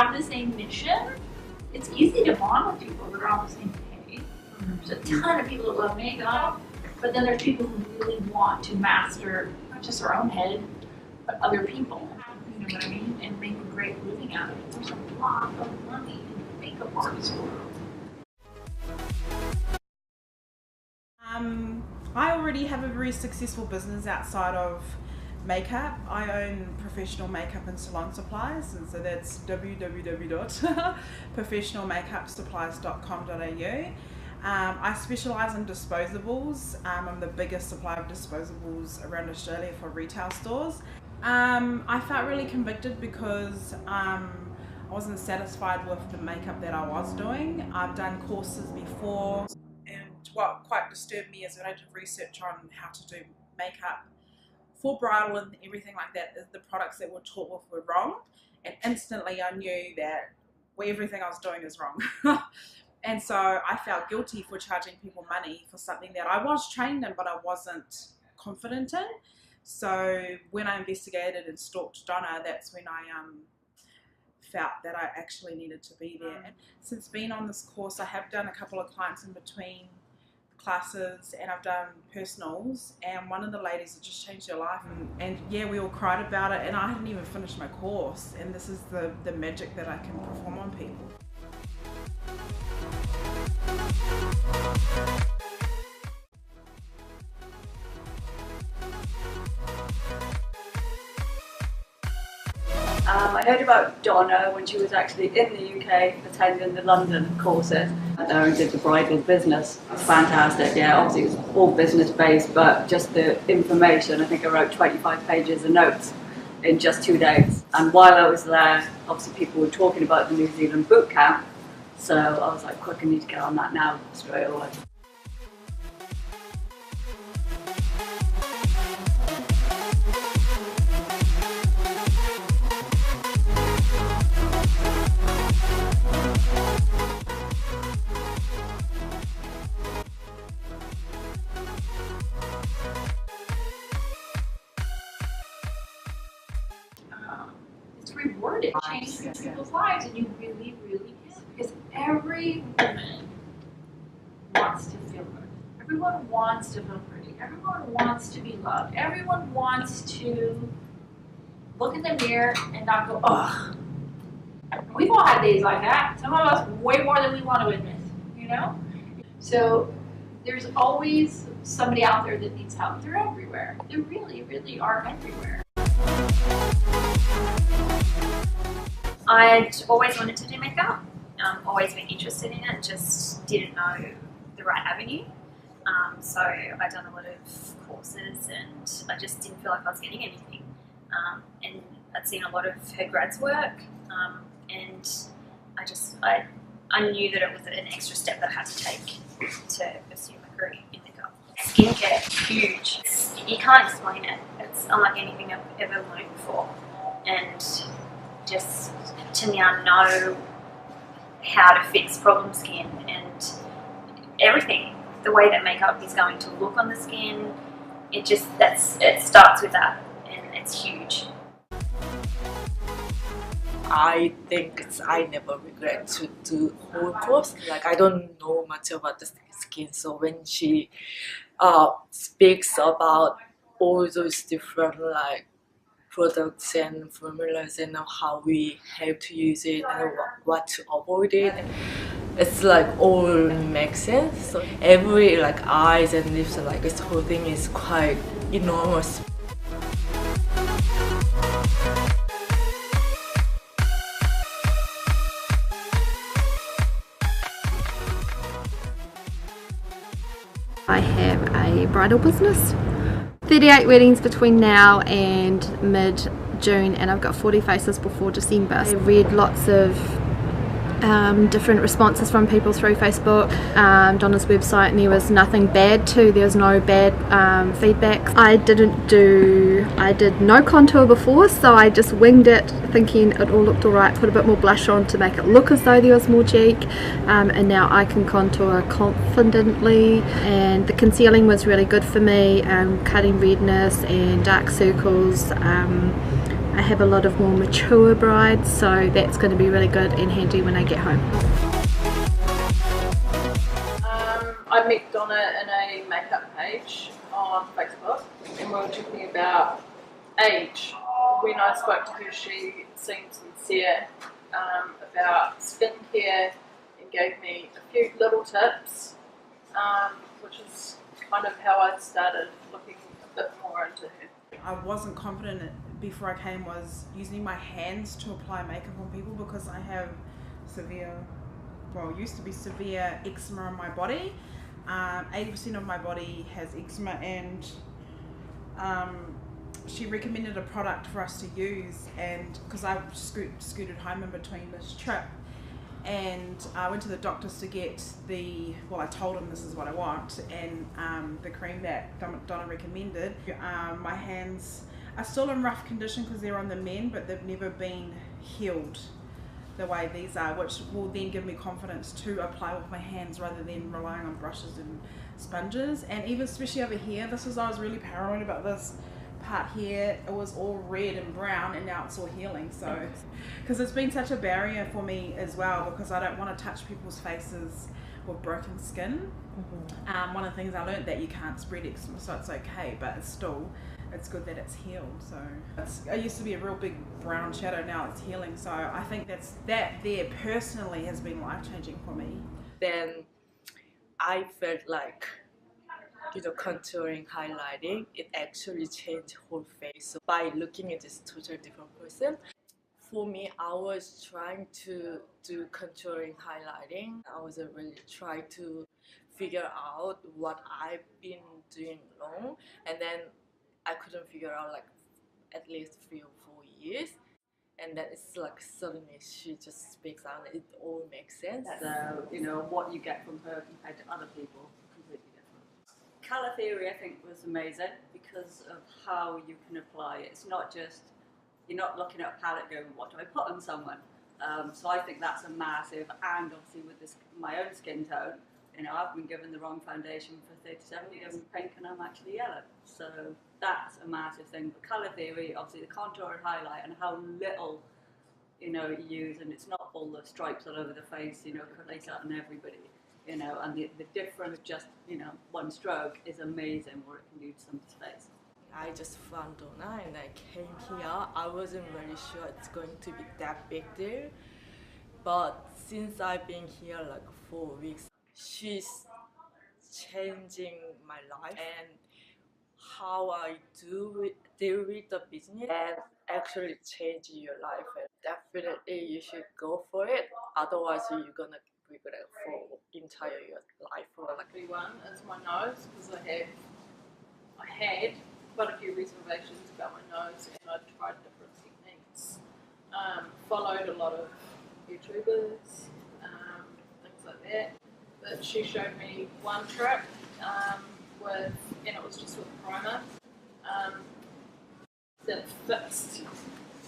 have the same mission, it's easy to bond with people that are on the same page. There's a ton of people that love makeup, but then there's people who really want to master not just their own head, but other people. You know what I mean? And make a great living out of it. There's a lot of money in the makeup artist world. I already have a very successful business outside of makeup. I own professional makeup and salon supplies, and so that's www.professionalmakeupsupplies.com.au. I specialise in disposables. I'm the biggest supplier of disposables around Australia for retail stores. I felt really convicted because I wasn't satisfied with the makeup that I was doing. I've done courses before, and what quite disturbed me is when I did research on how to do makeup for bridal and everything like that, the products that were taught with were wrong, and instantly I knew that everything I was doing is wrong. And so I felt guilty for charging people money for something that I was trained in but I wasn't confident in. So when I investigated and stalked Donna, that's when I felt that I actually needed to be there. And since being on this course, I have done a couple of clients in between classes, and I've done personals, and one of the ladies had just changed her life, and yeah, we all cried about it, and I hadn't even finished my course, and this is the magic that I can perform on people. I heard about Donna when she was actually in the UK attending the London courses. I did the bridal business. It's fantastic, yeah, obviously it was all business based, but just the information, I think I wrote 25 pages of notes in just 2 days. And while I was there, obviously people were talking about the New Zealand boot camp, so I was like, quick, I need to get on that now, straight away. It's rewarded. It changes people's lives, and you really, really can. Because every woman wants to feel good. Everyone wants to feel pretty. Everyone wants to be loved. Everyone wants to look in the mirror and not go, ugh. We've all had days like that. Some of us way more than we want to admit, you know? So there's always somebody out there that needs help. They're everywhere. They really, really are everywhere. I'd always wanted to do makeup, always been interested in it, just didn't know the right avenue. So I'd done a lot of courses and I just didn't feel like I was getting anything. And I'd seen a lot of her grad's work, and I knew that it was an extra step that I had to take to pursue my career in makeup. Skincare is huge. You can't explain it. It's unlike anything I've ever learned before. And just to now know how to fix problem skin and everything, the way that makeup is going to look on the skin, it starts with that, and it's huge. I think I never regret to do whole course. Like, I don't know much about the skin, so when she speaks about all those different like products and formulas and how we have to use it and what to avoid it, it's like all makes sense. So every like eyes and lips, like this whole thing is quite enormous. I have a bridal business. 38 weddings between now and mid-June, and I've got 40 faces before December. I read lots of different responses from people through Facebook, Donna's website, and there was nothing bad there was no bad feedback. I did no contour before, so I just winged it thinking it all looked alright, put a bit more blush on to make it look as though there was more cheek, and now I can contour confidently, and the concealing was really good for me, cutting redness and dark circles, I have a lot of more mature brides, so that's going to be really good and handy when I get home. I met Donna in a makeup page on Facebook, and we were talking about age. When I spoke to her, she seemed sincere about skincare and gave me a few little tips, which is kind of how I started looking a bit more into her. I wasn't confident before I came was using my hands to apply makeup on people because I have used to be severe eczema on my body. 80% of my body has eczema, and she recommended a product for us to use, and because I scooted home in between this trip, and I went to the doctors to get I told him this is what I want, and the cream that Donna recommended. My hands are still in rough condition because they're on the mend, but they've never been healed the way these are, which will then give me confidence to apply with my hands rather than relying on brushes and sponges. And even especially over here, I was really paranoid about this part here. It was all red and brown, and now it's all healing. So because it's been such a barrier for me as well, because I don't want to touch people's faces with broken skin. One of the things I learned that you can't spread eczema, so it's okay, but it's good that it's healed. So it used to be a real big brown shadow, now it's healing. So I think that there personally has been life-changing for me. Then I felt like, contouring, highlighting, it actually changed whole face. So by looking at this totally different person, for me, I was trying to do contouring, highlighting. I was really trying to figure out what I've been doing wrong, and then I couldn't figure out like at least 3 or 4 years. And then it's like suddenly she just speaks out and it all makes sense. So, what you get from her compared to other people, completely different. Colour theory, I think, was amazing because of how you can apply it. It's not just, you're not looking at a palette going, what do I put on someone? So I think that's a massive, and obviously with my own skin tone, I've been given the wrong foundation for 37 years, pink, and I'm actually yellow. So that's a massive thing. But colour theory, obviously the contour and highlight, and how little, you use, and it's not all the stripes all over the face, lace out on everybody, and the difference, just, one stroke is amazing what it can do to somebody's face. I just found Donna and I came here. I wasn't really sure it's going to be that big deal, but since I've been here like 4 weeks, she's changing my life and how I deal with the business, and actually change your life. And definitely you should go for it, otherwise you're gonna regret for entire your life. Or like One is my nose, because I had quite a few reservations about my nose, and I tried different techniques. Followed a lot of YouTubers, things like that. But she showed me one trick and it was just with primer, that fixed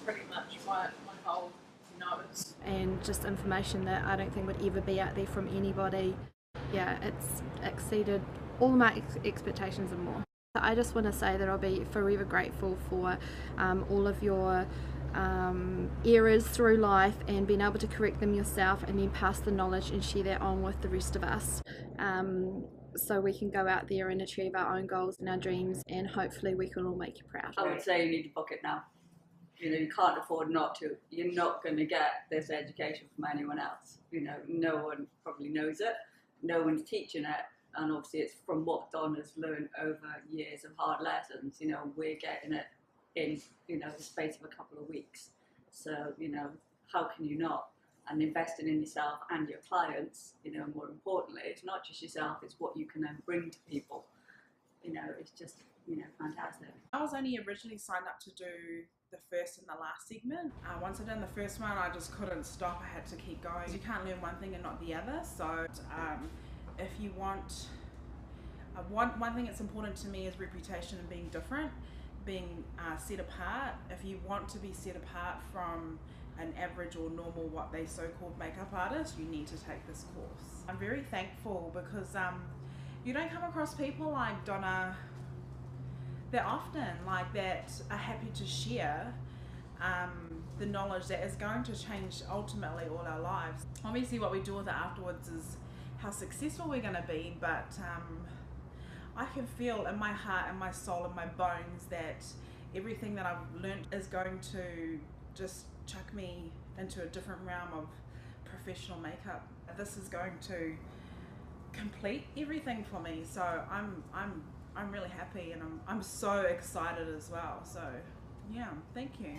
pretty much my whole nose. And just information that I don't think would ever be out there from anybody. Yeah, it's exceeded all my expectations and more. I just want to say that I'll be forever grateful for all of your errors through life, and being able to correct them yourself and then pass the knowledge and share that on with the rest of us, so we can go out there and achieve our own goals and our dreams, and hopefully we can all make you proud. I would say you need to book it now. You can't afford not to. You're not going to get this education from anyone else. No one probably knows it. No one's teaching it. And obviously it's from what Donna's learned over years of hard lessons. We're getting it in, the space of a couple of weeks. So, how can you not? And investing in yourself and your clients, more importantly, it's not just yourself, it's what you can then bring to people. It's just, fantastic. I was only originally signed up to do the first and the last segment. Once I'd done the first one, I just couldn't stop. I had to keep going. You can't learn one thing and not the other. So if you want, one thing that's important to me is reputation and being different, being set apart. If you want to be set apart from an average or normal, what they so-called makeup artist, you need to take this course. I'm very thankful because you don't come across people like Donna that often, like that are happy to share the knowledge that is going to change ultimately all our lives. Obviously what we do with it afterwards is how successful we're going to be, but I can feel in my heart and my soul and my bones that everything that I've learnt is going to just chuck me into a different realm of professional makeup. This is going to complete everything for me, so I'm really happy, and I'm so excited as well. So yeah, thank you.